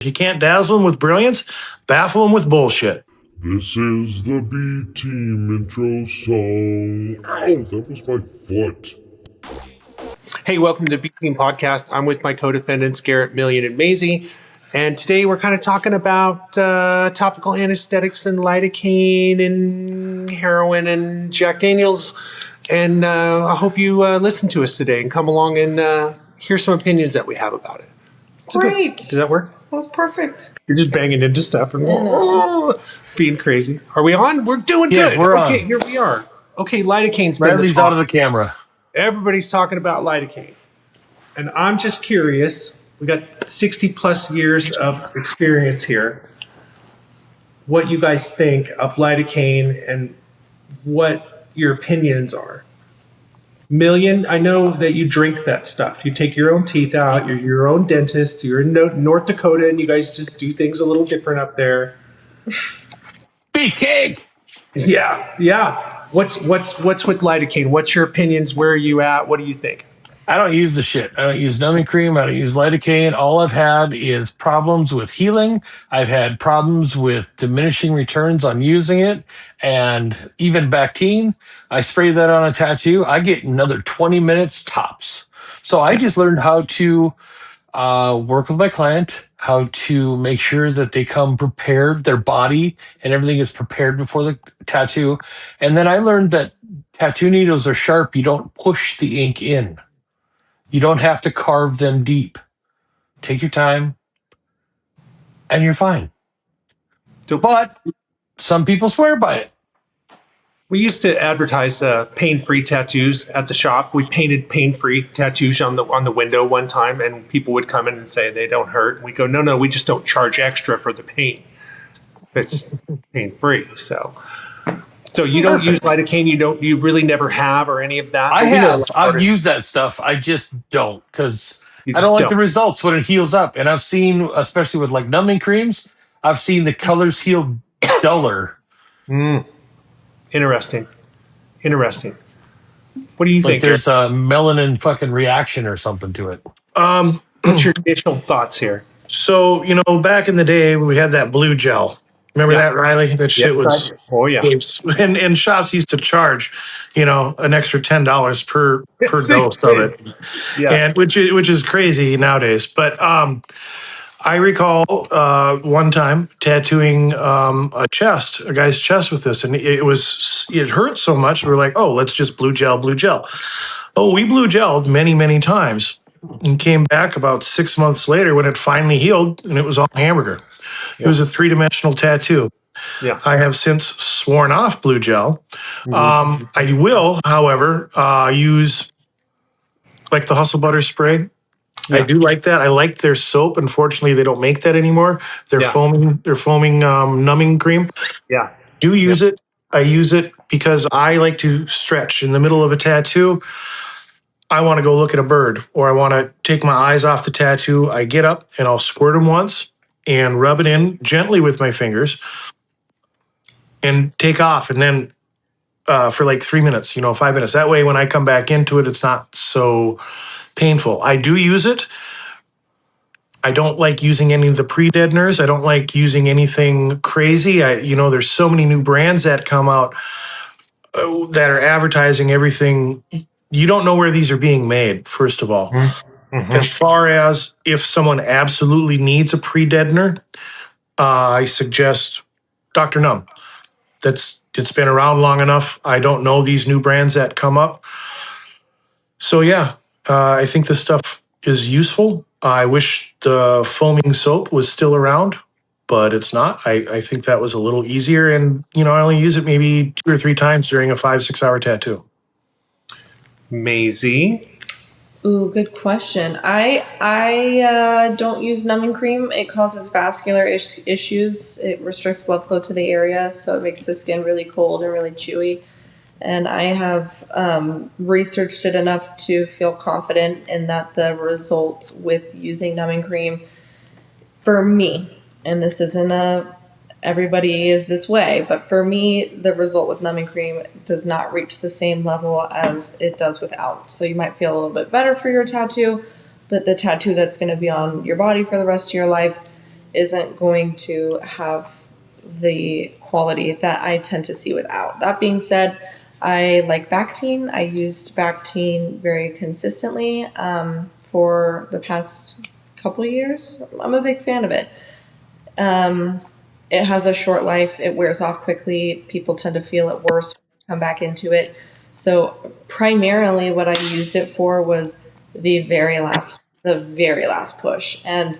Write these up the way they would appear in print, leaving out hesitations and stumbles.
If you can't dazzle them with brilliance, baffle them with bullshit. This is the B Team intro song. Ow, that was my foot. Hey, welcome to the B Team Podcast. I'm with my co-defendants, Garrett, Million, and Maisie. And today we're kind of talking about topical anesthetics and lidocaine and heroin and Jack Daniels. And I hope you listen to us today and come along and hear some opinions that we have about it. Great. Does that work? That was perfect. You're just banging into stuff and being crazy. Are we on? We're doing Yes, good. we're okay, on. Here we are. Okay, lidocaine's been Bradley's the talk. out of the camera. Everybody's talking about lidocaine. And I'm just curious, we got 60 plus years of experience here, what you guys think of lidocaine and what your opinions are. Million, I know that you drink that stuff. You take your own teeth out, you're your own dentist, you're in North Dakota, and you guys just do things a little different up there. Beefcake! Yeah. What's with lidocaine? What's your opinions? Where are you at? What do you think? I don't use the shit. I don't use numbing cream. I don't use lidocaine. All I've had is problems with healing. I've had problems with diminishing returns on using it. And even Bactine, I spray that on a tattoo. I get another 20 minutes tops. So I just learned how to work with my client, how to make sure that they come prepared, their body and everything is prepared before the tattoo. And then I learned that tattoo needles are sharp. You don't push the ink in. You don't have to carve them deep. Take your time and you're fine. But some people swear by it. We used to advertise pain-free tattoos at the shop. We painted pain-free tattoos on the window one time, and people would come in and say they don't hurt. And we go, no, we just don't charge extra for the pain. It's pain-free. So you don't use lidocaine. You really never have, or any of that. I have. I've used that stuff. I just don't because I don't like the results when it heals up. And I've seen, especially with like numbing creams, I've seen the colors heal duller. Interesting. What do you Like think? there's a melanin fucking reaction or something to it. What's your initial thoughts here? So, back in the day, we had that blue gel. Remember that, Riley? That shit was. Oh, yeah. And shops used to charge, an extra $10 per dose of it. Yes. And which is crazy nowadays. But I recall one time tattooing a guy's chest with this, and it hurt so much. We were like, oh, let's just blue gel. Oh, we blue gelled many, many times and came back about 6 months later when it finally healed, and it was all hamburger. It was a 3-dimensional tattoo. Yeah. I have since sworn off blue gel. I will, however, use like the Hustle Butter spray. Yeah. I do like that. I like their soap. Unfortunately, they don't make that anymore. They're foaming numbing cream. Yeah. Do use it. I use it because I like to stretch in the middle of a tattoo. I want to go look at a bird, or I want to take my eyes off the tattoo. I get up and I'll squirt them once and rub it in gently with my fingers and take off. And then for like 3 minutes, 5 minutes. That way, when I come back into it, it's not so painful. I do use it. I don't like using any of the pre-deadeners. I don't like using anything crazy. There's so many new brands that come out that are advertising everything. You don't know where these are being made, first of all. Mm-hmm. As far as if someone absolutely needs a pre-deadener, I suggest Dr. Numb. It's been around long enough. I don't know these new brands that come up. So yeah, I think this stuff is useful. I wish the foaming soap was still around, but it's not. I think that was a little easier. And, I only use it maybe 2 or 3 times during a 5-6 hour tattoo. Maisie? Ooh, good question. I don't use numbing cream. It causes vascular issues. It restricts blood flow to the area, so it makes the skin really cold and really chewy. And I have researched it enough to feel confident in that the result with using numbing cream for me, and this isn't everybody is this way, but for me, the result with numbing cream does not reach the same level as it does without. So you might feel a little bit better for your tattoo, but the tattoo that's going to be on your body for the rest of your life isn't going to have the quality that I tend to see without. That being said, I like Bactine. I used Bactine very consistently for the past couple of years. I'm a big fan of it. It has a short life. It wears off quickly. People tend to feel it worse when they come back into it. So primarily what I used it for was the very last push. And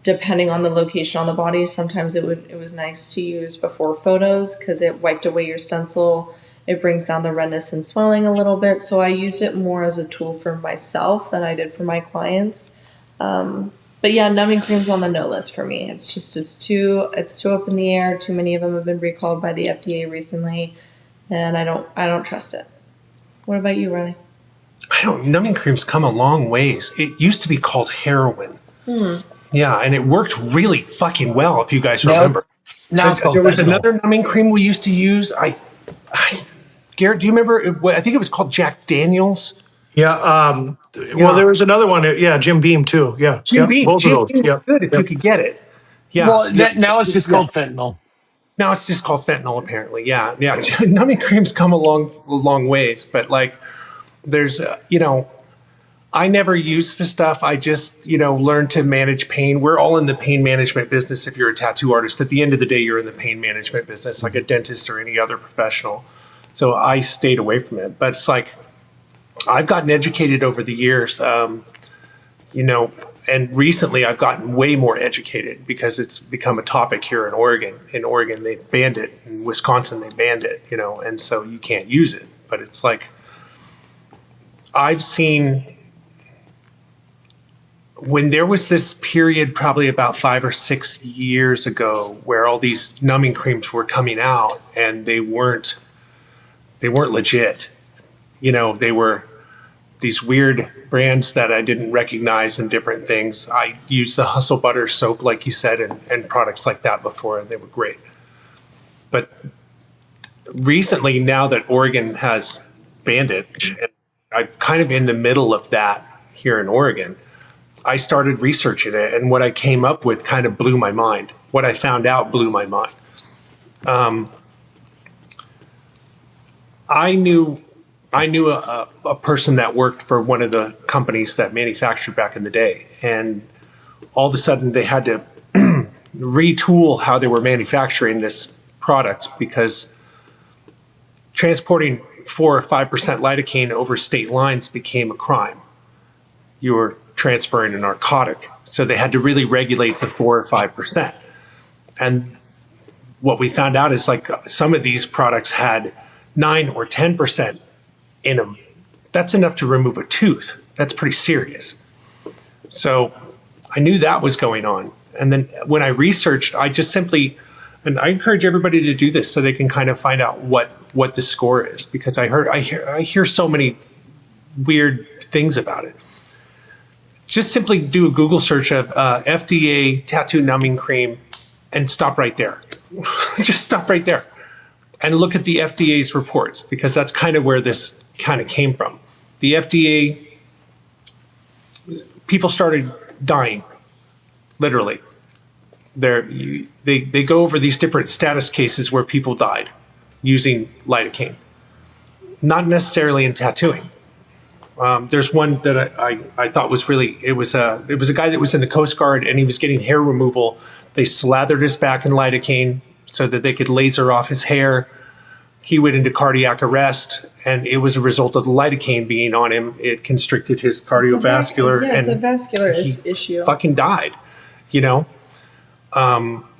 depending on the location on the body, sometimes it was nice to use before photos because it wiped away your stencil. It brings down the redness and swelling a little bit. So I used it more as a tool for myself than I did for my clients. But yeah, numbing cream's on the no list for me. It's just it's too up in the air. Too many of them have been recalled by the FDA recently, and I don't trust it. What about you, Riley? Numbing cream's come a long ways. It used to be called heroin. Yeah, and it worked really fucking well, if you guys remember. Now it's called There was fentanyl. another numbing cream we used to use. Garrett, do you remember? I think it was called Jack Daniels. Yeah. Yeah. Well, there was another one. Yeah, Jim Beam too. Yeah. Jim Yep, Beam. both Jim of Beam those. was good if you Yep. could get it. Yeah. Well, now it's just called fentanyl. Now it's just called fentanyl, apparently. Yeah. Numbing cream's come a long ways, but like, there's, I never use the stuff. I just, learn to manage pain. We're all in the pain management business. If you're a tattoo artist, at the end of the day, you're in the pain management business, like a dentist or any other professional. So I stayed away from it. But it's like, I've gotten educated over the years, and recently I've gotten way more educated because it's become a topic here in Oregon. In Oregon, they banned it. In Wisconsin, they banned it, and so you can't use it. But it's like, I've seen when there was this period probably about 5 or 6 years ago where all these numbing creams were coming out and they weren't legit. They were these weird brands that I didn't recognize and different things. I used the Hustle Butter soap, like you said, and products like that before, and they were great. But recently, now that Oregon has banned it, and I'm kind of in the middle of that here in Oregon, I started researching it, and what I came up with kind of blew my mind. What I found out blew my mind. I knew a person that worked for one of the companies that manufactured back in the day, and all of a sudden they had to retool how they were manufacturing this product because transporting 4 or 5% lidocaine over state lines became a crime. You were transferring a narcotic, so they had to really regulate the 4 or 5%. And what we found out is like some of these products had 9 or 10% in them. That's enough to remove a tooth. That's pretty serious. So I knew that was going on. And then when I researched, I just simply, and I encourage everybody to do this so they can kind of find out what the score is, because I hear so many weird things about it. Just simply do a Google search of FDA tattoo numbing cream and stop right there. Just stop right there and look at the FDA's reports, because that's kind of where this kind of came from. The FDA, people started dying, literally. They go over these different status cases where people died using lidocaine, not necessarily in tattooing. There's one that I thought was really, it was a guy that was in the Coast Guard and he was getting hair removal. They slathered his back in lidocaine so that they could laser off his hair. He went into cardiac arrest, and it was a result of the lidocaine being on him. It constricted his cardiovascular. It's a vascular he issue. Fucking died,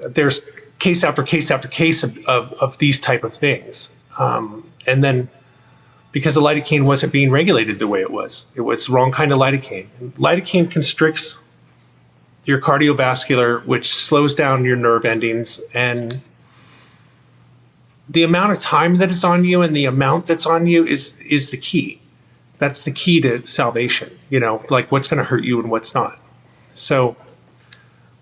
There's case after case after case of these type of things. And then because the lidocaine wasn't being regulated the way it was the wrong kind of lidocaine. Lidocaine constricts your cardiovascular, which slows down your nerve endings, and the amount of time that is on you and the amount that's on you is the key. That's the key to salvation, like what's going to hurt you and what's not. So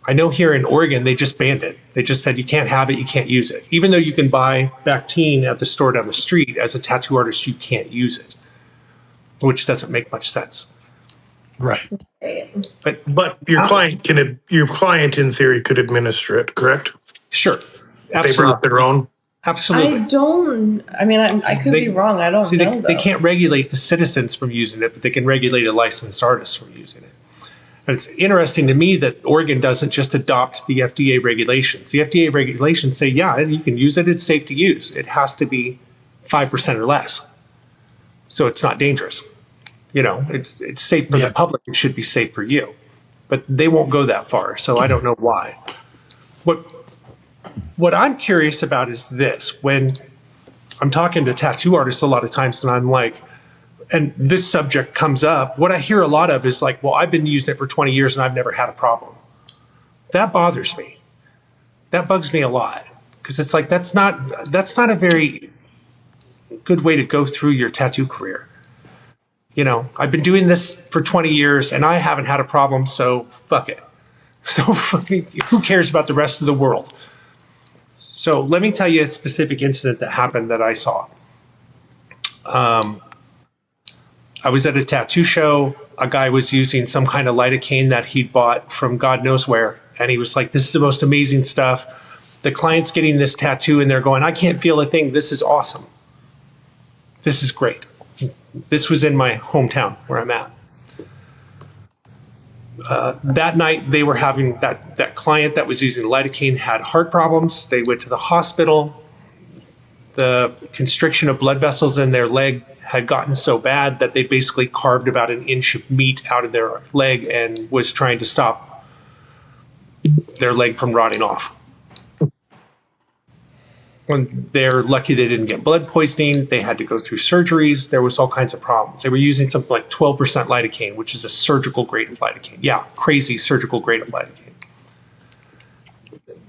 I know here in Oregon, they just banned it. They just said you can't have it, you can't use it. Even though you can buy Bactine at the store down the street, as a tattoo artist, you can't use it, which doesn't make much sense. Right. But your client in theory could administer it, correct? Sure, They brought absolutely, their own. absolutely. I could be wrong. I don't See, know they though. can't regulate the citizens from using it, but they can regulate a licensed artist from using it. And it's interesting to me that Oregon doesn't just adopt the FDA regulations. The FDA regulations say, yeah, you can use it. It's safe to use. It has to be 5% or less. So it's not dangerous. It's safe for the public. It should be safe for you. But they won't go that far. So I don't know why. What I'm curious about is this. When I'm talking to tattoo artists a lot of times and I'm like, and this subject comes up, what I hear a lot of is like, well, I've been using it for 20 years and I've never had a problem. That bothers me. That bugs me a lot because it's like, that's not a very good way to go through your tattoo career. I've been doing this for 20 years and I haven't had a problem, so fuck it. So who cares about the rest of the world? So let me tell you a specific incident that happened that I saw. I was at a tattoo show. A guy was using some kind of lidocaine that he'd bought from God knows where. And he was like, this is the most amazing stuff. The client's getting this tattoo and they're going, I can't feel a thing. This is awesome. This is great. This was in my hometown where I'm at. That night, they were having that client that was using lidocaine had heart problems. They went to the hospital. The constriction of blood vessels in their leg had gotten so bad that they basically carved about an inch of meat out of their leg and was trying to stop their leg from rotting off. When they're lucky they didn't get blood poisoning, they had to go through surgeries. There was all kinds of problems. They were using something like 12% lidocaine, which is a surgical grade of lidocaine. Yeah, crazy surgical grade of lidocaine.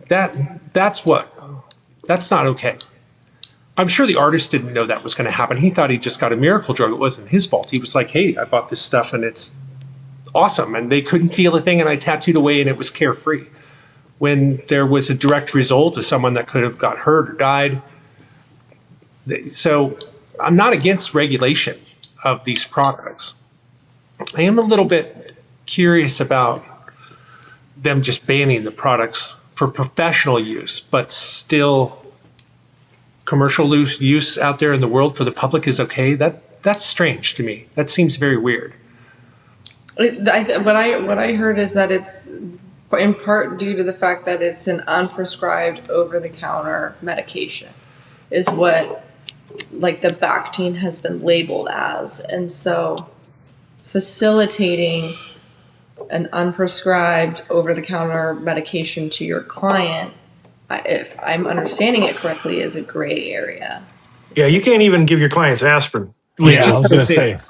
That's not okay. I'm sure the artist didn't know that was going to happen. He thought he just got a miracle drug. It wasn't his fault. He was like, hey, I bought this stuff and it's awesome. And they couldn't feel a thing and I tattooed away and it was carefree. When there was a direct result of someone that could have got hurt or died. So I'm not against regulation of these products. I am a little bit curious about them just banning the products for professional use, but still commercial use out there in the world for the public is okay. That's strange to me. That seems very weird. What I heard is that it's in part due to the fact that it's an unprescribed over-the-counter medication is what like the Bactine has been labeled as. And so facilitating an unprescribed over-the-counter medication to your client, if I'm understanding it correctly, is a gray area. Yeah, you can't even give your clients aspirin. Yeah, I was going to say. I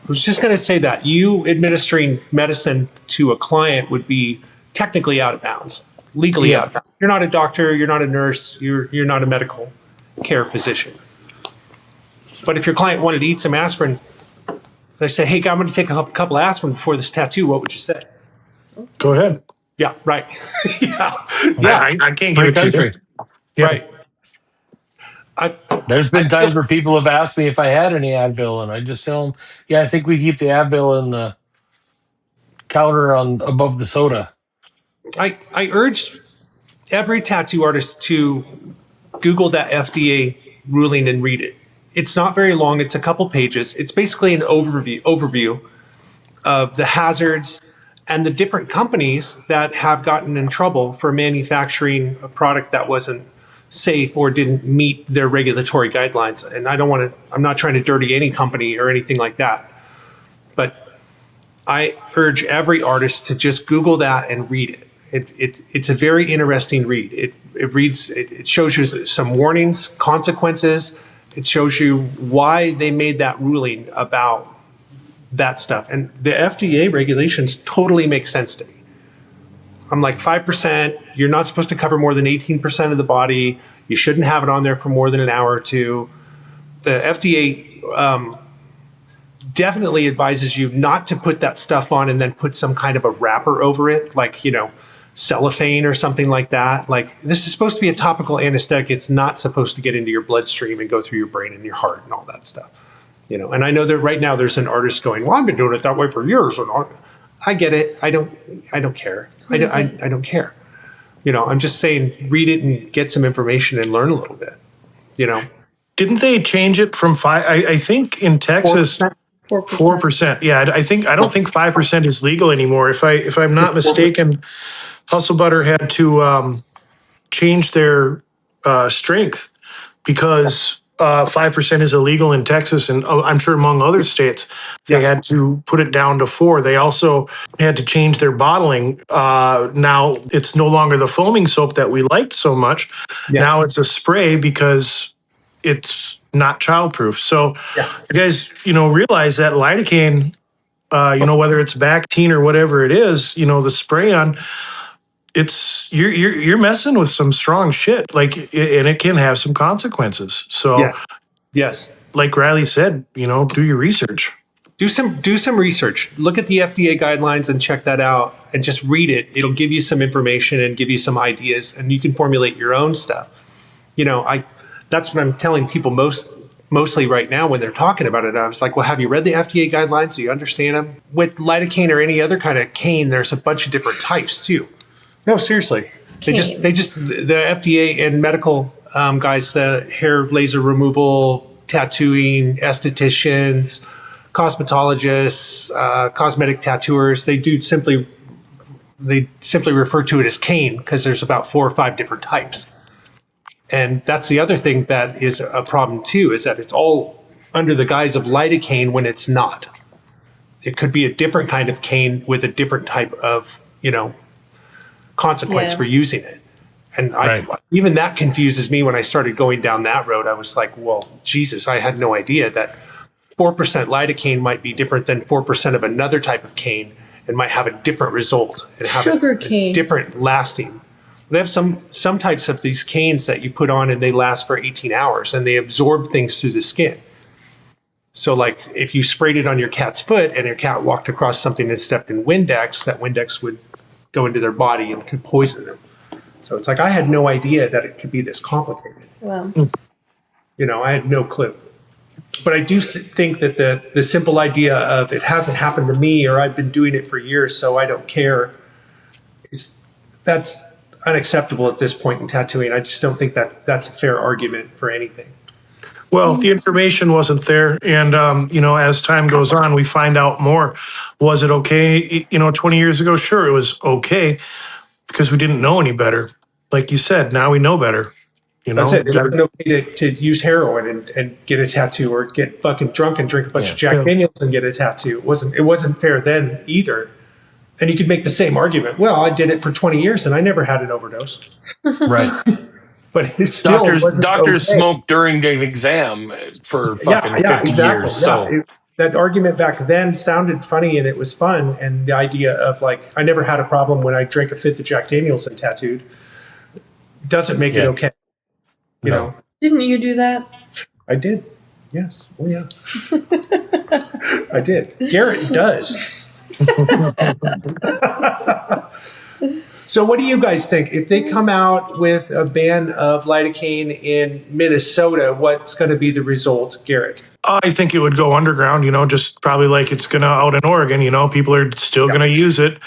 was just going to say that you administering medicine to a client would be technically out of bounds, legally out of bounds. You're not a doctor, you're not a nurse, you're not a medical care physician. But if your client wanted to eat some aspirin, they say, hey, I'm going to take a couple aspirin before this tattoo, what would you say? Go ahead. Yeah, right. yeah. I can't give it to you. Yeah. Right. There's been times where people have asked me if I had any Advil, and I just tell them, yeah, I think we keep the Advil in the counter on above the soda. I urge every tattoo artist to Google that FDA ruling and read it. It's not very long. It's a couple pages. It's basically an overview of the hazards and the different companies that have gotten in trouble for manufacturing a product that wasn't safe or didn't meet their regulatory guidelines. And I'm not trying to dirty any company or anything like that. But I urge every artist to just Google that and read it. It's a very interesting read. It shows you some warnings, consequences. It shows you why they made that ruling about that stuff. And the FDA regulations totally make sense to me. I'm like 5%, you're not supposed to cover more than 18% of the body. You shouldn't have it on there for more than an hour or two. The FDA definitely advises you not to put that stuff on and then put some kind of a wrapper over it, like, cellophane or something like that. Like, this is supposed to be a topical anesthetic. It's not supposed to get into your bloodstream and go through your brain and your heart and all that stuff. And I know that right now there's an artist going, well, I've been doing it that way for years. And I get it. I don't care. I don't care. I'm just saying, read it and get some information and learn a little bit. Didn't they change it from 5? I think in Texas, 4%. 4%. Yeah, I don't think 5% is legal anymore. If I'm not mistaken, Hustle Butter had to change their strength because 5% is illegal in Texas, and I'm sure among other states they had to put it down to 4. They also had to change their bottling. Now it's no longer the foaming soap that we liked so much. Yes. Now it's a spray because it's not childproof. So you guys, realize that lidocaine, whether it's Bactine or whatever it is, the spray on, it's you're messing with some strong shit, and it can have some consequences. So yes, like Riley said, do your research. Do some research. Look at the FDA guidelines and check that out, and just read it. It'll give you some information and give you some ideas, and you can formulate your own stuff. That's what I'm telling people mostly right now when they're talking about it. I was like, well, have you read the FDA guidelines? Do you understand them? With lidocaine or any other kind of cane, there's a bunch of different types too. No, seriously. They just the FDA and medical guys, the hair laser removal, tattooing, estheticians, cosmetologists, cosmetic tattooers, they simply refer to it as cane because there's about 4 or 5 different types. And that's the other thing that is a problem too, is that it's all under the guise of lidocaine when it's not. It could be a different kind of cane with a different type of, consequence for using it. And even that confuses me when I started going down that road. I was like, well, Jesus, I had no idea that 4% lidocaine might be different than 4% of another type of cane and might have a different result and have a different lasting. They have some types of these canes that you put on and they last for 18 hours and they absorb things through the skin. So like if you sprayed it on your cat's foot and your cat walked across something and stepped in Windex, that Windex would go into their body and could poison them. So it's like, I had no idea that it could be this complicated. Wow. I had no clue. But I do think that the simple idea of it hasn't happened to me or I've been doing it for years, so I don't care, that's unacceptable at this point in tattooing. I just don't think that's a fair argument for anything. Well, the information wasn't there. And, as time goes on, we find out more. Was it okay? 20 years ago, sure, it was okay because we didn't know any better. Like you said, now we know better. That's it. It was okay to use heroin and get a tattoo, or get fucking drunk and drink a bunch of Jack Daniels and get a tattoo. It wasn't fair then either. And you could make the same argument. Well, I did it for 20 years and I never had an overdose. Right. But it still doctors smoke during an exam for fucking 50 years. So that argument back then sounded funny and it was fun. And the idea of like, I never had a problem when I drank a fifth of Jack Daniels and tattooed doesn't make it okay. You know? Didn't you do that? I did. Yes. Oh yeah. I did. Garrett does. So what do you guys think? If they come out with a ban of lidocaine in Minnesota, what's going to be the result, Garrett? I think it would go underground, just probably like it's going to out in Oregon, people are still going to use it.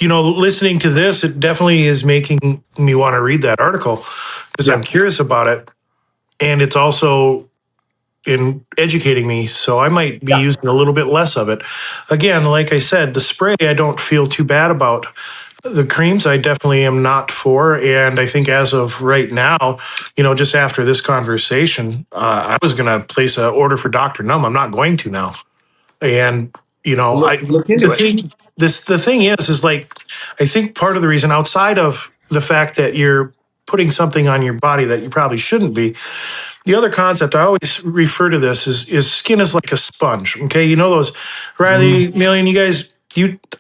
Listening to this, it definitely is making me want to read that article because I'm curious about it. And it's also in educating me. So I might be using a little bit less of it. Again, like I said, the spray, I don't feel too bad about. The creams, I definitely am not for. And I think as of right now, just after this conversation, I was going to place an order for Dr. Numb. I'm not going to now. And, look into it. The thing is like, I think part of the reason outside of the fact that you're putting something on your body that you probably shouldn't be, the other concept I always refer to this is skin is like a sponge. Okay. Those Riley, Million, you guys,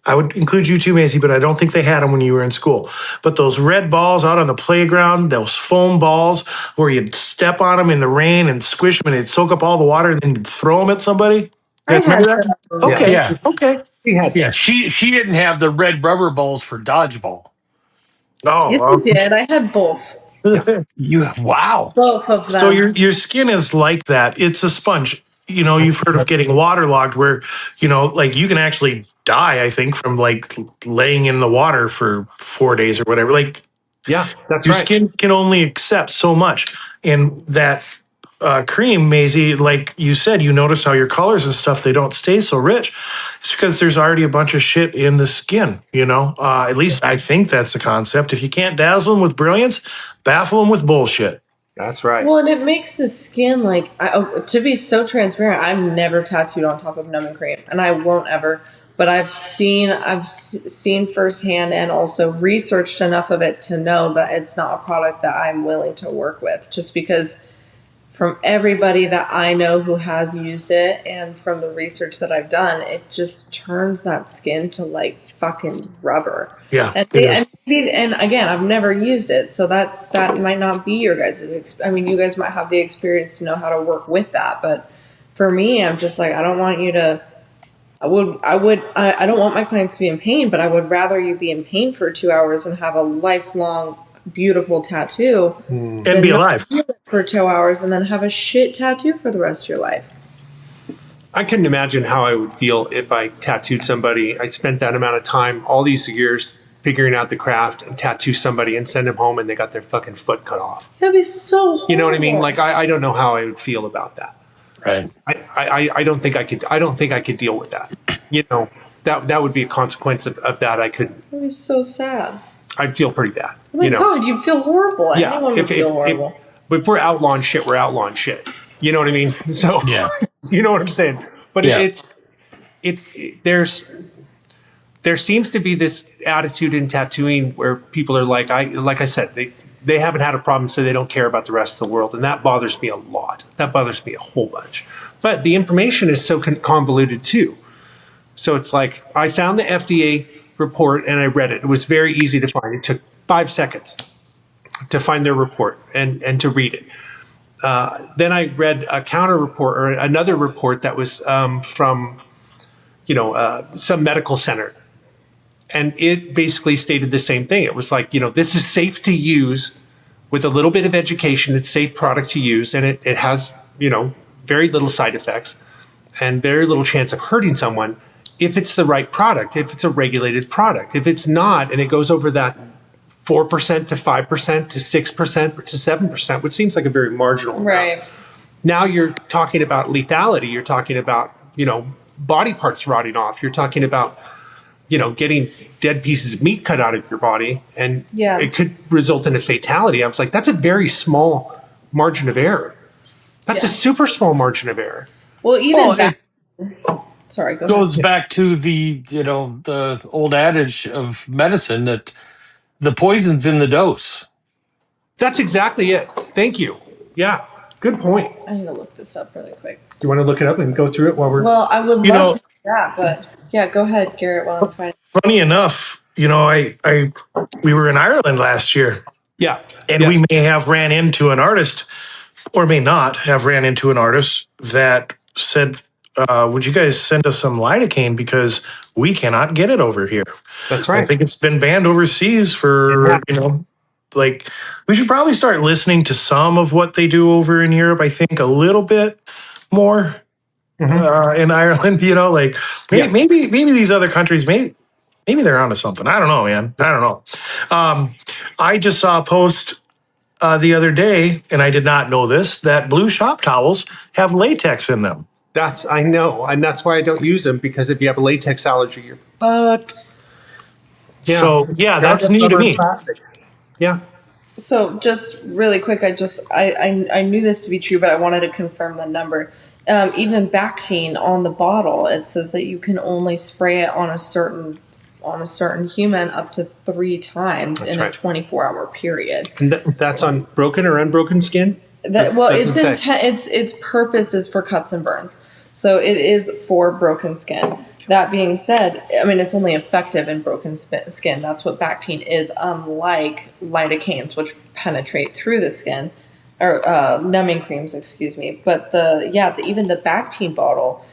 I would include you too, Maisie, but I don't think they had them when you were in school. But those red balls out on the playground, those foam balls where you'd step on them in the rain and squish them and it'd soak up all the water and then you'd throw them at somebody. I had that? Okay. Yeah. Okay. Yeah. She didn't have the red rubber balls for dodgeball. Oh, yes, I did. I had both. Wow. Both of them. So your skin is like that. It's a sponge. you've heard of getting waterlogged where, like you can actually die, I think, from like laying in the water for 4 days or whatever. Like Yeah, that's your right. skin can only accept so much. And that cream, Maisie, like you said, you notice how your colors and stuff, they don't stay so rich. It's because there's already a bunch of shit in the skin, at least I think that's the concept. If you can't dazzle them with brilliance, baffle them with bullshit. That's right. Well, and it makes the skin like to be so transparent. I've never tattooed on top of numbing cream, and I won't ever. But I've seen firsthand and also researched enough of it to know that it's not a product that I'm willing to work with. Just because from everybody that I know who has used it and from the research that I've done, it just turns that skin to like fucking rubber. Yeah, And, it is. and again, I've never used it, so that might not be your guys'. I mean, you guys might have the experience to know how to work with that, but for me, I'm just like, I don't want you to. I don't want my clients to be in pain, but I would rather you be in pain for 2 hours and have a lifelong beautiful tattoo And be alive. for 2 hours and then have a shit tattoo for the rest of your life. I couldn't imagine how I would feel if I tattooed somebody. I spent that amount of time, all these years, figuring out the craft and tattoo somebody and send them home and they got their fucking foot cut off. That'd be so horrible. You know what I mean? Like, I don't know how I would feel about that. Right. I don't think I could. I don't think I could deal with that. That would be a consequence of that. I couldn't. That'd be so sad. I'd feel pretty bad. Oh my God, you'd feel horrible. Anyone would feel horrible. If we're outlawing shit, we're outlawing shit. You know what I mean? So Yeah. you know what I'm saying? But Yeah. there seems to be this attitude in tattooing where people are like I said, they haven't had a problem, so they don't care about the rest of the world. And that bothers me a lot. That bothers me a whole bunch. But the information is so convoluted too. So it's like, I found the FDA report and I read it. It was very easy to find. It took 5 seconds to find their report and to read it. Then I read a counter report or another report that was from, some medical center. And it basically stated the same thing. It was like, this is safe to use with a little bit of education. It's a safe product to use. And it has, very little side effects and very little chance of hurting someone if it's the right product, if it's a regulated product. If it's not, and it goes over that 4% to 5% to 6% to 7%, which seems like a very marginal amount. Right. Now you're talking about lethality. You're talking about, body parts rotting off. You're talking about, getting dead pieces of meat cut out of your body, and it could result in a fatality. I was like, that's a very small margin of error. That's a super small margin of error. Well, even sorry, go ahead. Goes back to the old adage of medicine that the poison's in the dose. That's exactly it. Thank you. Yeah, good point. I need to look this up really quick. Do you want to look it up and go through it while we're... Well, I would love to do that, but yeah, go ahead, Garrett, while I'm finding. Funny enough, we were in Ireland last year. Yeah. And we may have ran into an artist, or may not have ran into an artist that said, would you guys send us some lidocaine because we cannot get it over here? That's right. I think it's been banned overseas for, like, we should probably start listening to some of what they do over in Europe. I think a little bit more in Ireland, maybe these other countries, maybe they're onto something. I don't know, man. I don't know. I just saw a post the other day, and I did not know this, that blue shop towels have latex in them. I know, and that's why I don't use them, because if you have a latex allergy, you're fucked. Yeah. So, that's new to me. Plastic. Yeah. So just really quick, I knew this to be true, but I wanted to confirm the number. Even Bactine on the bottle, it says that you can only spray it on a certain human up to 3 times in a 24-hour period. And that's on broken or unbroken skin? Its purpose is for cuts and burns. So it is for broken skin. That being said, I mean, it's only effective in broken skin. That's what Bactine is, unlike lidocaines, which penetrate through the skin, or numbing creams, excuse me. But even the Bactine bottle,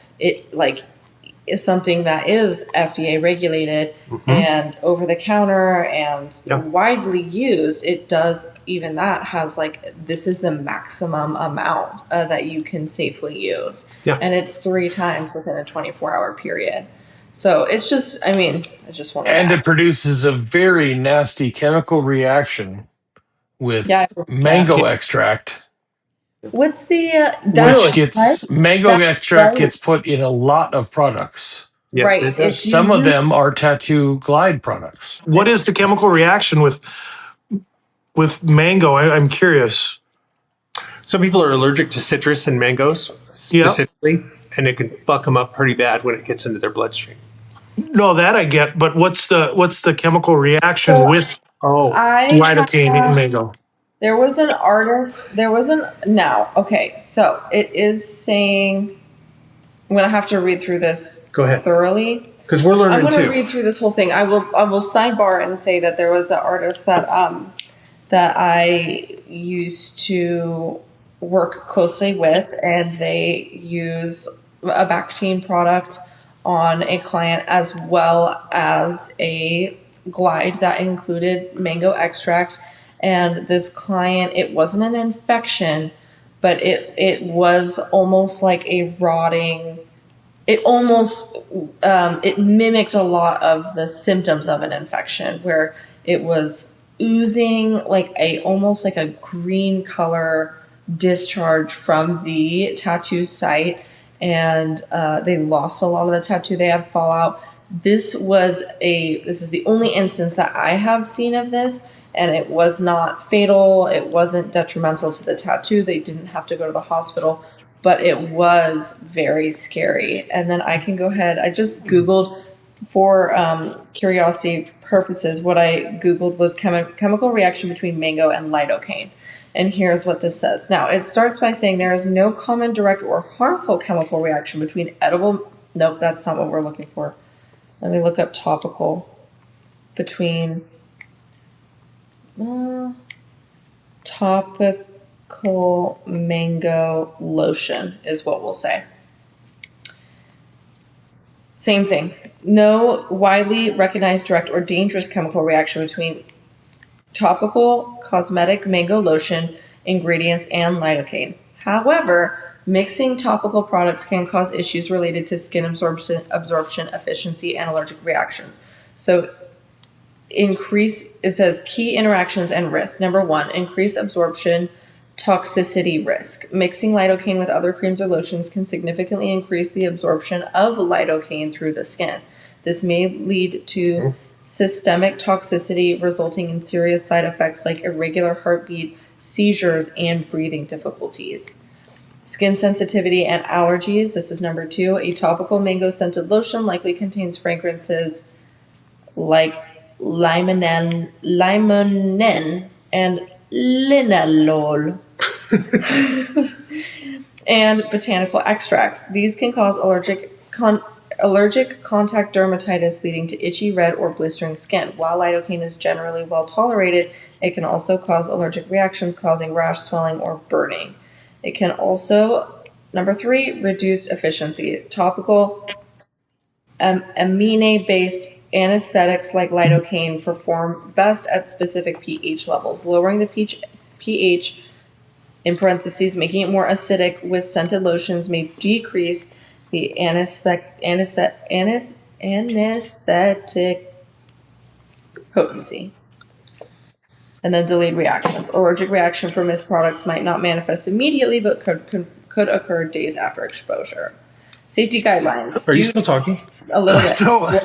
is something that is FDA regulated and over the counter and widely used, it does, even that has like, this is the maximum amount that you can safely use. Yeah. And it's 3 times within a 24-hour period. So it's just, I mean, I just want to. And it produces a very nasty chemical reaction with mango extract. What's the Which gets mango extract gets put in a lot of products. Yes, right? it does. Some of them are tattoo glide products. What is the chemical reaction with mango? I'm curious. Some people are allergic to citrus and mangoes specifically, and it can fuck them up pretty bad when it gets into their bloodstream. No, that I get, but what's the chemical reaction with lidocaine in mango? There was an artist. Okay, so it is saying. I'm gonna have to read through this. Go ahead. Thoroughly. Because we're learning too. I'm gonna read through this whole thing. I will sidebar and say that there was an artist that I used to work closely with, and they use a Bactine product on a client as well as a glide that included mango extract. And this client, it wasn't an infection, but it was almost like a rotting. It almost it mimicked a lot of the symptoms of an infection, where it was oozing like almost like a green color discharge from the tattoo site, and they lost a lot of the tattoo. They had fallout. This is the only instance that I have seen of this, and it was not fatal. It wasn't detrimental to the tattoo. They didn't have to go to the hospital, but it was very scary. And then I can go ahead. I just Googled for curiosity purposes. What I Googled was chemical reaction between mango and lidocaine. And here's what this says. Now, it starts by saying there is no common direct or harmful chemical reaction between edible. Nope, that's not what we're looking for. Let me look up topical between topical mango lotion is what we'll say. Same thing. No widely recognized direct or dangerous chemical reaction between topical cosmetic mango lotion ingredients and lidocaine. However, mixing topical products can cause issues related to skin absorption efficiency, and allergic reactions. So it says key interactions and risks. Number 1, increased absorption toxicity risk. Mixing lidocaine with other creams or lotions can significantly increase the absorption of lidocaine through the skin. This may lead to systemic toxicity, resulting in serious side effects like irregular heartbeat, seizures, and breathing difficulties. Skin sensitivity and allergies. This is number 2. A topical mango scented lotion likely contains fragrances like limonene and linalool and botanical extracts. These can cause allergic contact dermatitis, leading to itchy, red, or blistering skin. While lidocaine is generally well tolerated, it can also cause allergic reactions, causing rash, swelling, or burning. It can also, number 3, reduced efficiency. Topical amine-based anesthetics like lidocaine perform best at specific pH levels. Lowering the pH, in parentheses, making it more acidic with scented lotions may decrease the anesthetic potency. And then delayed reactions. Allergic reaction from mist products might not manifest immediately, but could occur days after exposure. Safety guidelines. Are you still talking? A little bit.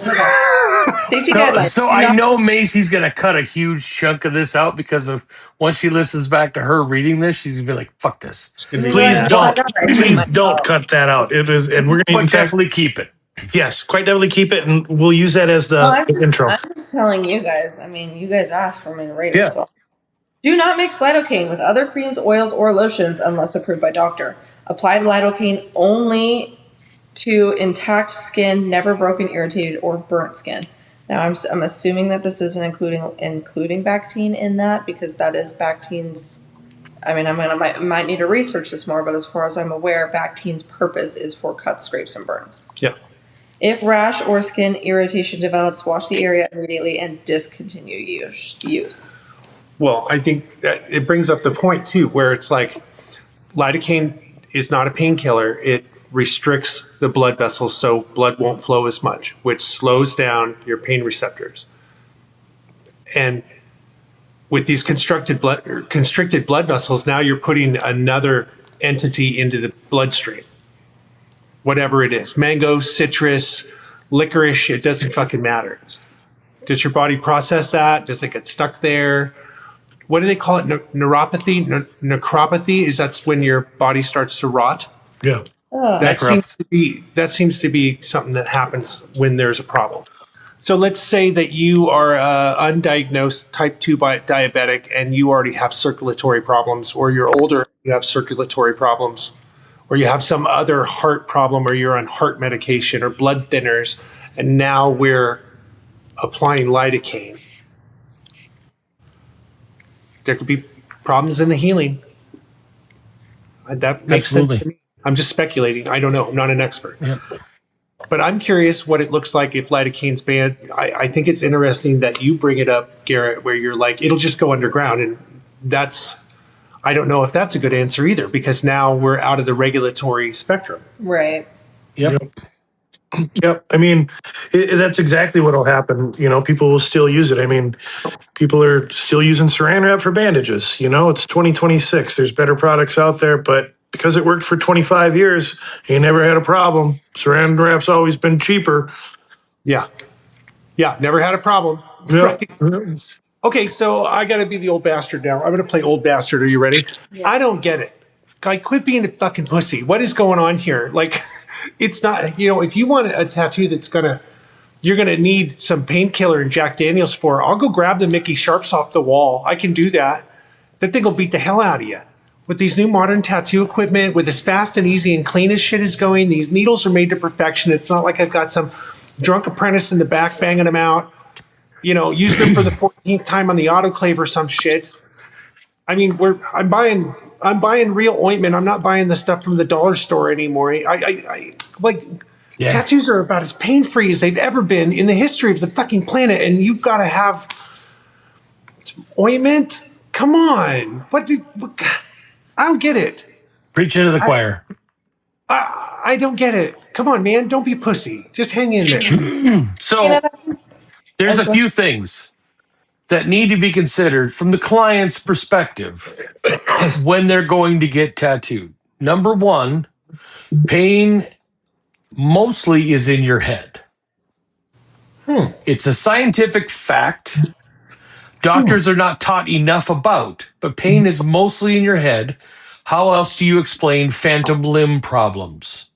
Safety guidelines. So I know Maisie's going to cut a huge chunk of this out because of once she listens back to her reading this, she's going to be like, fuck this. Please don't cut that out. It is, and we're going to definitely keep it. Yes, quite definitely keep it, and we'll use that as the intro. I'm just telling you guys. I mean, you guys asked for me to read it. So. Do not mix lidocaine with other creams, oils, or lotions unless approved by doctor. Apply lidocaine only to intact skin, never broken, irritated, or burnt skin. Now, I'm assuming that this isn't including Bactine in that, because that is Bactine's. I mean, I might need to research this more, but as far as I'm aware, Bactine's purpose is for cuts, scrapes, and burns. Yeah. If rash or skin irritation develops, wash the area immediately and discontinue use. Well, I think that it brings up the point too, where it's like lidocaine is not a painkiller. It restricts the blood vessels so blood won't flow as much, which slows down your pain receptors. And with these constricted blood vessels, now you're putting another entity into the bloodstream. Whatever it is, mango, citrus, licorice, it doesn't fucking matter. Does your body process that? Does it get stuck there? What do they call it? Neuropathy? Necropathy? Is that's when your body starts to rot? Yeah. That seems to be something that happens when there's a problem. So let's say that you are undiagnosed type 2 diabetic and you already have circulatory problems, or you're older, you have circulatory problems, or you have some other heart problem, or you're on heart medication or blood thinners, and now we're applying lidocaine. There could be problems in the healing. That makes Absolutely. sense to me. I'm just speculating. I don't know. I'm not an expert. Yeah. But I'm curious what it looks like if lidocaine's banned. I think it's interesting that you bring it up, Garrett, where you're like, it'll just go underground. And I don't know if that's a good answer either, because now we're out of the regulatory spectrum. Right. Yep. Yep. I mean, that's exactly what will happen. People will still use it. I mean, people are still using saran wrap for bandages. It's 2026. There's better products out there, but because it worked for 25 years, you never had a problem. Saran wrap's always been cheaper. Yeah. Yeah. Never had a problem. Yeah. Right. Okay. So I got to be the old bastard now. I'm going to play old bastard. Are you ready? Yeah. I don't get it. Guy, quit being a fucking pussy. What is going on here? Like, it's not, if you want a tattoo you're going to need some painkiller and Jack Daniels for, I'll go grab the Mickey Sharps off the wall. I can do that. That thing will beat the hell out of you. With these new modern tattoo equipment, with as fast and easy and clean as shit is going, these needles are made to perfection. It's not like I've got some drunk apprentice in the back banging them out, using them for the 14th time on the autoclave or some shit. I mean, I'm buying real ointment. I'm not buying the stuff from the dollar store anymore. Tattoos are about as pain-free as they've ever been in the history of the fucking planet, and you've got to have ointment? Come on. I don't get it. Preach into the choir. I don't get it. Come on, man. Don't be a pussy. Just hang in there. So there's a few things that need to be considered from the client's perspective when they're going to get tattooed. Number one, pain mostly is in your head. It's a scientific fact. Doctors are not taught enough about, but pain is mostly in your head. How else do you explain phantom limb problems?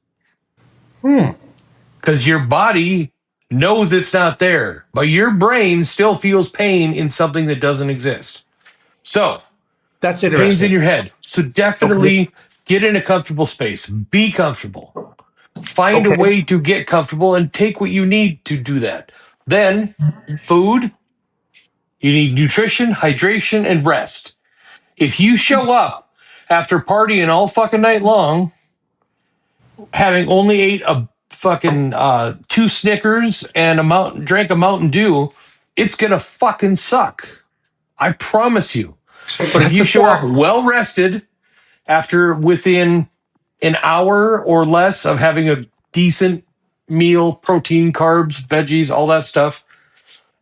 Because your body knows it's not there, but your brain still feels pain in something that doesn't exist. So that's interesting. Pain's in your head. So definitely get in a comfortable space. Be comfortable. Find a way to get comfortable and take what you need to do that. Then food, you need nutrition, hydration, and rest. If you show up after partying all fucking night long, having only ate a fucking 2 Snickers and drank a Mountain Dew, it's gonna fucking suck. I promise you. But if you show up well rested within an hour or less of having a decent meal, protein, carbs, veggies, all that stuff,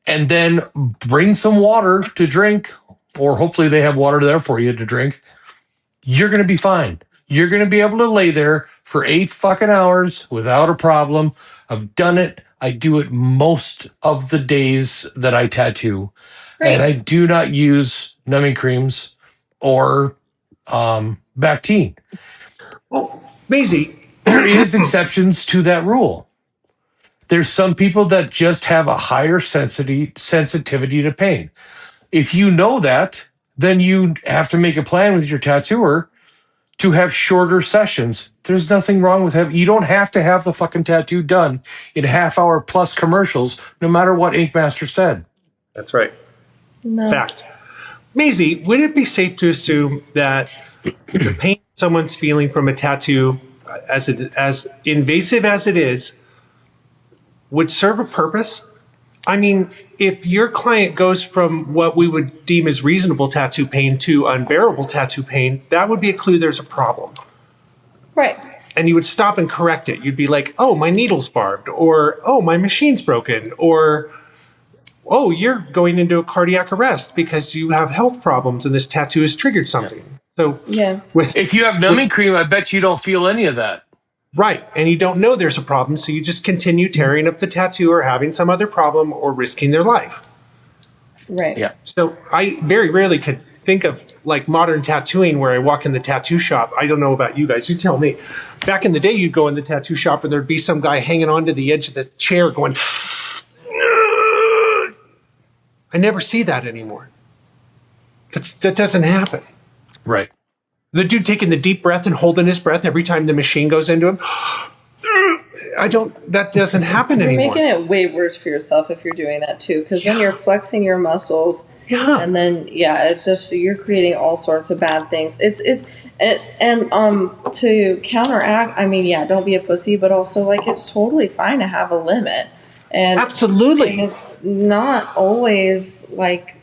and then bring some water to drink, or hopefully they have water there for you to drink, you're going to be fine. You're going to be able to lay there for 8 fucking hours without a problem. I've done it. I do it most of the days that I tattoo. Great. And I do not use numbing creams or Bactine. Well, Maisie, there is exceptions to that rule. There's some people that just have a higher sensitivity to pain. If you know that, then you have to make a plan with your tattooer to have shorter sessions. There's nothing wrong with having, you don't have to have the fucking tattoo done in half-hour plus commercials, no matter what Ink Master said. That's right. No. Fact. Maisie, would it be safe to assume that the pain someone's feeling from a tattoo, as invasive as it is, would serve a purpose. I mean, if your client goes from what we would deem as reasonable tattoo pain to unbearable tattoo pain, that would be a clue there's a problem. Right. And you would stop and correct it. You'd be like, oh, my needle's barbed, or oh, my machine's broken, or oh, you're going into a cardiac arrest because you have health problems and this tattoo has triggered something. So Yeah. If you have numbing cream, I bet you don't feel any of that. Right. And you don't know there's a problem, so you just continue tearing up the tattoo or having some other problem or risking their life. Right. Yeah. So I very rarely could think of like modern tattooing where I walk in the tattoo shop. I don't know about you guys. You tell me. Back in the day, you'd go in the tattoo shop and there'd be some guy hanging onto the edge of the chair going, I never see that anymore. That doesn't happen. Right. The dude taking the deep breath and holding his breath every time the machine goes into him. That doesn't happen You're anymore. making it way worse for yourself if you're doing that too, because then you're flexing your muscles, and then it's just you're creating all sorts of bad things. And to counteract, I mean, don't be a pussy, but also like it's totally fine to have a limit, and Absolutely. and it's not always like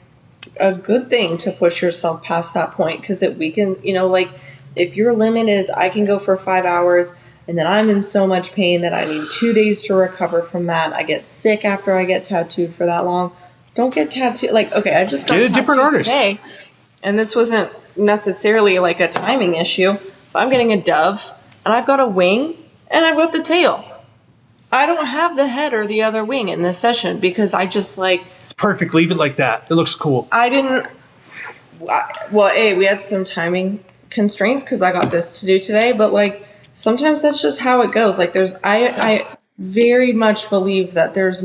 a good thing to push yourself past that point because it weakens. Like if your limit is I can go for 5 hours. And then I'm in so much pain that I need 2 days to recover from that. I get sick after I get tattooed for that long. Don't get tattooed. Like, okay, I just got Get a tattooed different artist today, and this wasn't necessarily like a timing issue. But I'm getting a dove, and I've got a wing, and I've got the tail. I don't have the head or the other wing in this session because I just like. It's perfect. Leave it like that. It looks cool. I didn't. Well, we had some timing constraints because I got this to do today, but like. Sometimes that's just how it goes. Like I very much believe that there's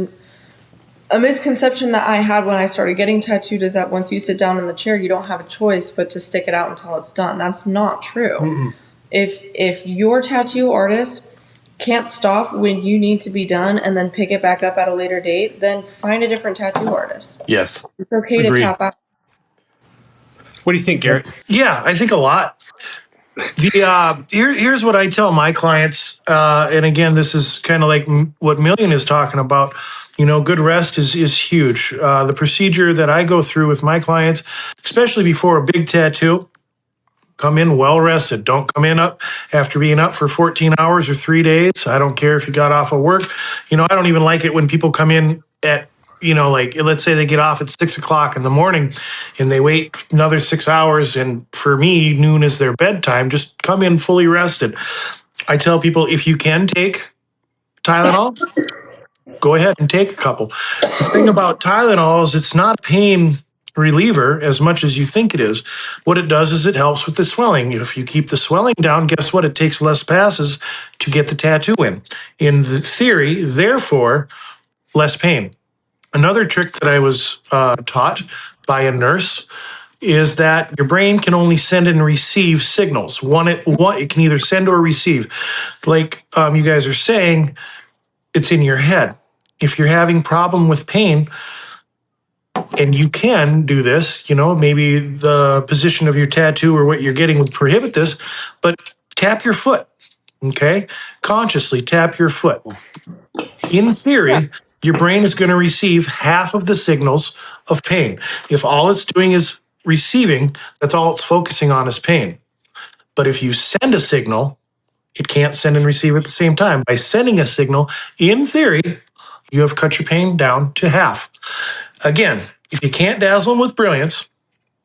a misconception that I had when I started getting tattooed is that once you sit down in the chair, you don't have a choice but to stick it out until it's done. That's not true. Mm-mm. If your tattoo artist can't stop when you need to be done and then pick it back up at a later date, then find a different tattoo artist. Yes. It's okay Agreed. to tap out. What do you think, Garrett? Yeah, I think a lot. Here's what I tell my clients, and again, this is kind of like what Million is talking about. Good rest is huge. The procedure that I go through with my clients, especially before a big tattoo, come in well rested. Don't come in up after being up for 14 hours or 3 days. I don't care if you got off of work. I don't even like it when people come in at like let's say they get off at 6 o'clock in the morning and they wait another 6 hours. And for me, noon is their bedtime. Just come in fully rested. I tell people if you can take Tylenol, go ahead and take a couple. The thing about Tylenol is it's not a pain reliever as much as you think it is. What it does is it helps with the swelling. If you keep the swelling down, guess what? It takes less passes to get the tattoo in. In the theory, therefore, less pain. Another trick that I was taught by a nurse is that your brain can only send and receive signals. It can either send or receive. Like you guys are saying, it's in your head. If you're having problem with pain, and you can do this, maybe the position of your tattoo or what you're getting would prohibit this, but tap your foot, okay? Consciously tap your foot. In theory, your brain is going to receive half of the signals of pain. If all it's doing is receiving, that's all it's focusing on is pain. But if you send a signal, it can't send and receive at the same time. By sending a signal, in theory, you have cut your pain down to half. Again, if you can't dazzle them with brilliance,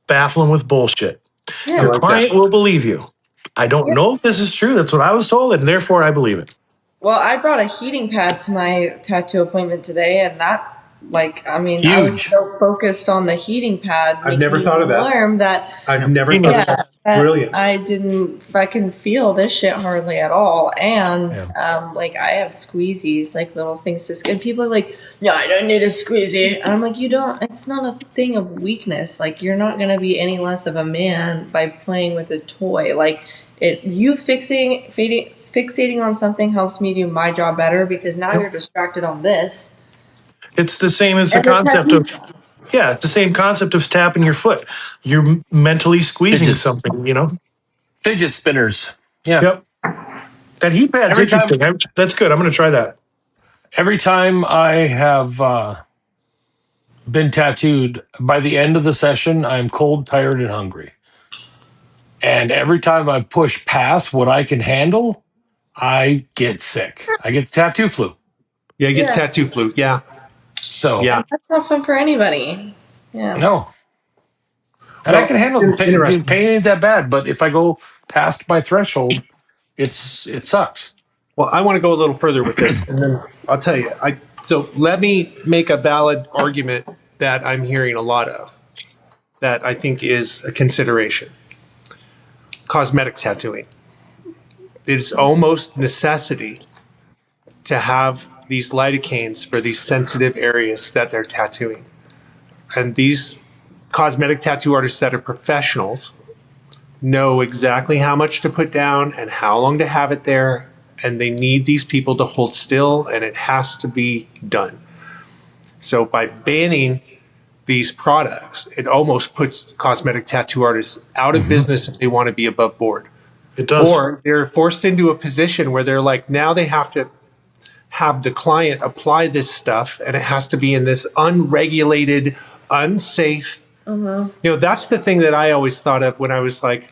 baffle them with bullshit. Yeah, Your like client will believe you. I don't know if this is true. That's what I was told, and therefore I believe it. Well, I brought a heating pad to my tattoo appointment today, and that, I was so focused on the heating pad. I've never thought of that. I've never thought of that. Brilliant. I didn't fucking feel this shit hardly at all. And, I have squeezies, like little things to squeeze. And people are like, no, I don't need a squeezy. And I'm like, it's not a thing of weakness. Like, you're not going to be any less of a man by playing with a toy. Like, you fixating on something helps me do my job better because now you're distracted on this. It's the same as the concept of, it's the same concept of tapping your foot. You're mentally squeezing something, Fidget spinners. Yeah. Yep. That heat pad's Every time- interesting. That's good. I'm going to try that. Every time I have been tattooed, by the end of the session, I'm cold, tired, and hungry. And every time I push past what I can handle, I get sick. I get the tattoo flu. Yeah, you get Yeah. tattoo flu. Yeah. So, Yeah. That's not fun for anybody. Yeah. no. And I Well, can handle pain. interesting. Pain ain't that bad, but if I go past my threshold, it sucks. Well, I want to go a little further with this, and then I'll tell you. So let me make a valid argument that I'm hearing a lot of that I think is a consideration. Cosmetic tattooing. It's almost necessity to have these lidocaines for these sensitive areas that they're tattooing. And these cosmetic tattoo artists that are professionals know exactly how much to put down and how long to have it there. And they need these people to hold still, and it has to be done. So by banning these products, it almost puts cosmetic tattoo artists out of business if they want to be above board. It does. Or they're forced into a position where they're like, now they have to have the client apply this stuff, and it has to be in this unregulated, unsafe. That's the thing that I always thought of when I was like,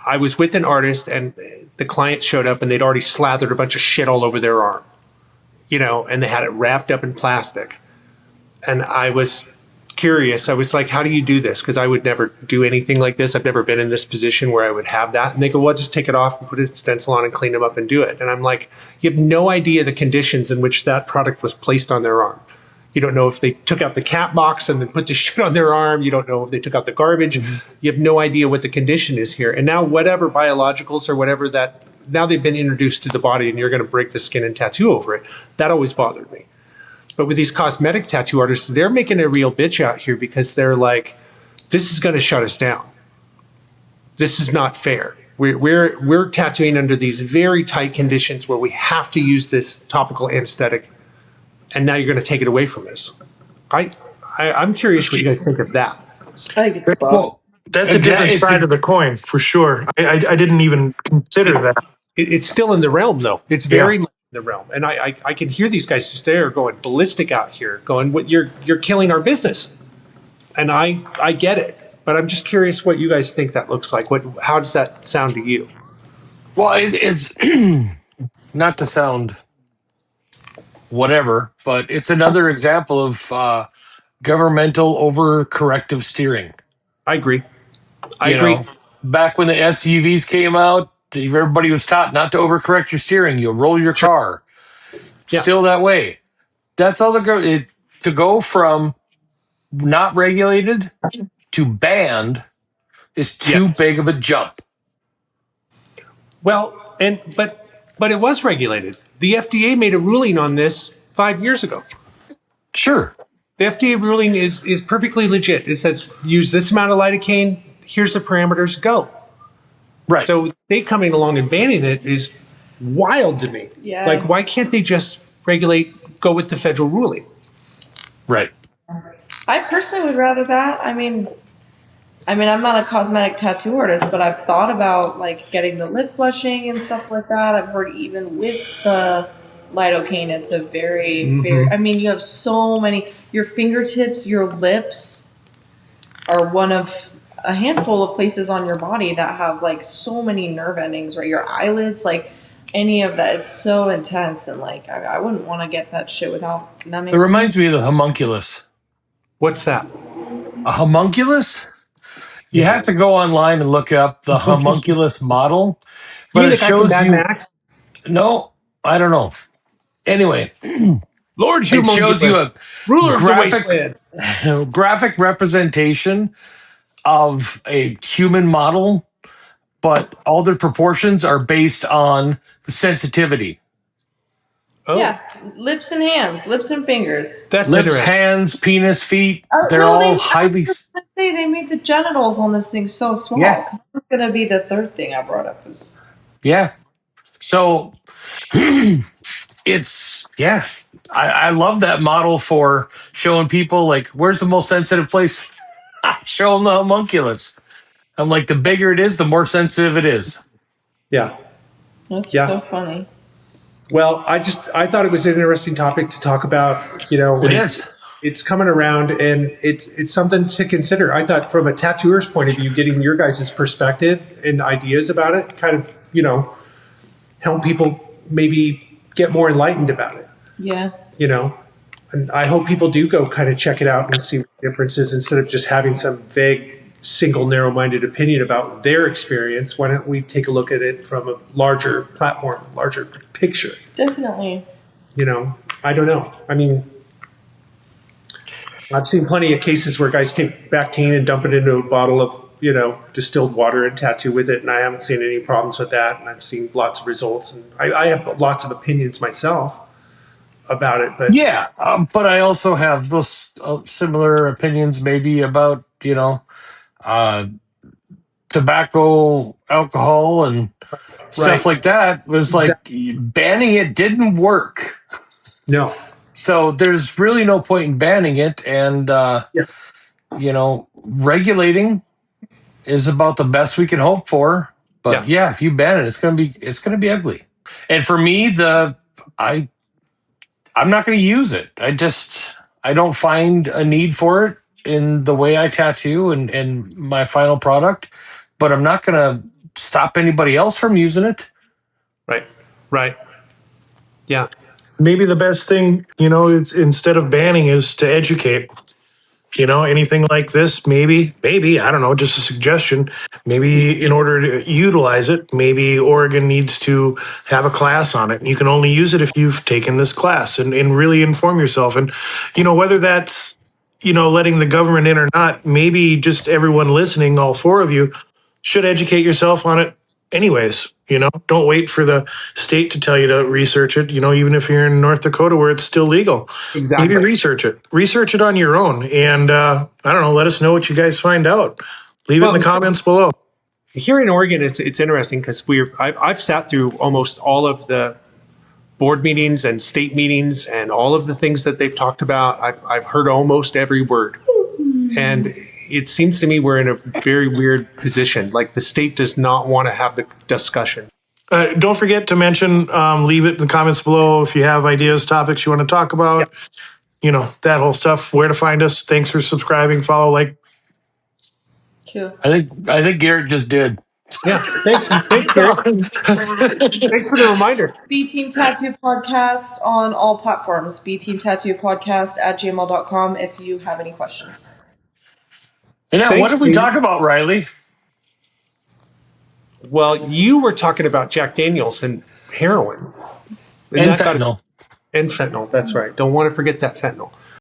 I was with an artist and the client showed up and they'd already slathered a bunch of shit all over their arm, and they had it wrapped up in plastic. And I was curious. I was like, how do you do this? Because I would never do anything like this. I've never been in this position where I would have that. And they go, well, just take it off and put a stencil on and clean them up and do it. And I'm like, you have no idea the conditions in which that product was placed on their arm. You don't know if they took out the cat box and then put the shit on their arm. You don't know if they took out the garbage. You have no idea what the condition is here. And now whatever biologicals or whatever that, now they've been introduced to the body and you're going to break the skin and tattoo over it. That always bothered me. But with these cosmetic tattoo artists, they're making a real bitch out here because they're like, this is going to shut us down. This is not fair. We're tattooing under these very tight conditions where we have to use this topical anesthetic, and now you're going to take it away from us. I'm curious what you guys think of that. I think it's fun. Well, That's a different side of the coin for sure. I didn't even consider that. It's still in the realm, though. It's Yeah. very much in the realm, and I can hear these guys just there going ballistic out here, going, "What you're killing our business," and I get it, but I'm just curious what you guys think that looks like. How does that sound to you? Well, it's not to sound whatever, but it's another example of governmental overcorrective steering. I agree. I You agree. know, back when the SUVs came out, everybody was taught not to overcorrect your steering. You'll roll your Sure. car. Yeah. Still that way. That's all to go from not regulated to banned is too Yes. big of a jump. Well, but it was regulated. The FDA made a ruling on this 5 years ago. Sure. The FDA ruling is perfectly legit. It says use this amount of lidocaine. Here's the parameters. Go. Right. So they coming along and banning it is wild to me. Yeah. Like, why can't they just go with the federal ruling? Right. I personally would rather that. I mean, I'm not a cosmetic tattoo artist, but I've thought about like getting the lip blushing and stuff like that. I've heard even with the lidocaine, it's a very. I mean, you have so many. Your fingertips, your lips, are one of a handful of places on your body that have like so many nerve endings. Right, your eyelids, like any of that. It's so intense, and like I wouldn't want to get that shit without numbing. It reminds me of the homunculus. What's that? A homunculus? You have to go online and look up the homunculus model, You but mean it the guy from shows Mad you. Max? No, I don't know. Anyway, Lord it shows you a ruler of the graphic wasteland. graphic representation of a human model, but all their proportions are based on the sensitivity. Oh, Yeah, lips and hands, lips and fingers. that's Lips, interesting. hands, penis, feet. They're No, all highly. They made the genitals on this thing so small. Yeah. Because that's going to be the third thing I brought up. Was Yeah. So yeah. I love that model for showing people like where's the most sensitive place. Show them the homunculus. I'm like the bigger it is, the more sensitive it is. Yeah. that's Yeah. so funny. Well, I thought it was an interesting topic to talk about. It is. It's coming around, and it's something to consider. I thought, from a tattooer's point of view, getting your guys' perspective and ideas about it, kind of help people maybe get more enlightened about it. Yeah. And I hope people do go kind of check it out and see what the difference is, instead of just having some vague, single, narrow-minded opinion about their experience. Why don't we take a look at it from a larger platform, larger picture? Definitely. I don't know. I mean, I've seen plenty of cases where guys take Bactine and dump it into a bottle of, distilled water and tattoo with it, and I haven't seen any problems with that. And I've seen lots of results, and I have lots of opinions myself about it. But Yeah, but I also have those similar opinions, maybe about uh, tobacco, alcohol, and stuff right, like that. Was like exactly. banning it didn't work. No, So there's really no point in banning it, and yeah, regulating is about the best we can hope for. But yeah, yeah, if you ban it, it's gonna be ugly. And for me, I'm not going to use it. I don't find a need for it in the way I tattoo and my final product. But I'm not going to stop anybody else from using it. right, right, yeah, Maybe the best thing, is, instead of banning, is to educate. Anything like this, maybe, I don't know, just a suggestion. Maybe in order to utilize it, maybe Oregon needs to have a class on it. You can only use it if you've taken this class, and really inform yourself. And, whether that's, letting the government in or not, maybe just everyone listening, all four of you, should educate yourself on it anyways. Don't wait for the state to tell you to research it. Even if you're in North Dakota where it's still legal, maybe exactly. research it on your own. And I don't know, let us know what you guys find out. Leave it in the comments below. Here in Oregon, it's interesting because I've sat through almost all of the board meetings and state meetings and all of the things that they've talked about. I've heard almost every word, and it seems to me we're in a very weird position. Like, the state does not want to have the discussion. Don't forget to mention, leave it in the comments below if you have ideas, topics you want to talk about, that whole stuff, where to find us. Thanks for subscribing, follow, like. Cool. I think Garrett just did. Yeah, thanks, Gary. Thanks for the reminder. B Team Tattoo Podcast on all platforms. B Team Tattoo Podcast at gmail.com if you have any questions. And now, what Thanks, did we Steve. talk about, Riley? Well, you were talking about Jack Daniels and heroin. And that got- fentanyl. and fentanyl, that's right. Don't want to forget that fentanyl.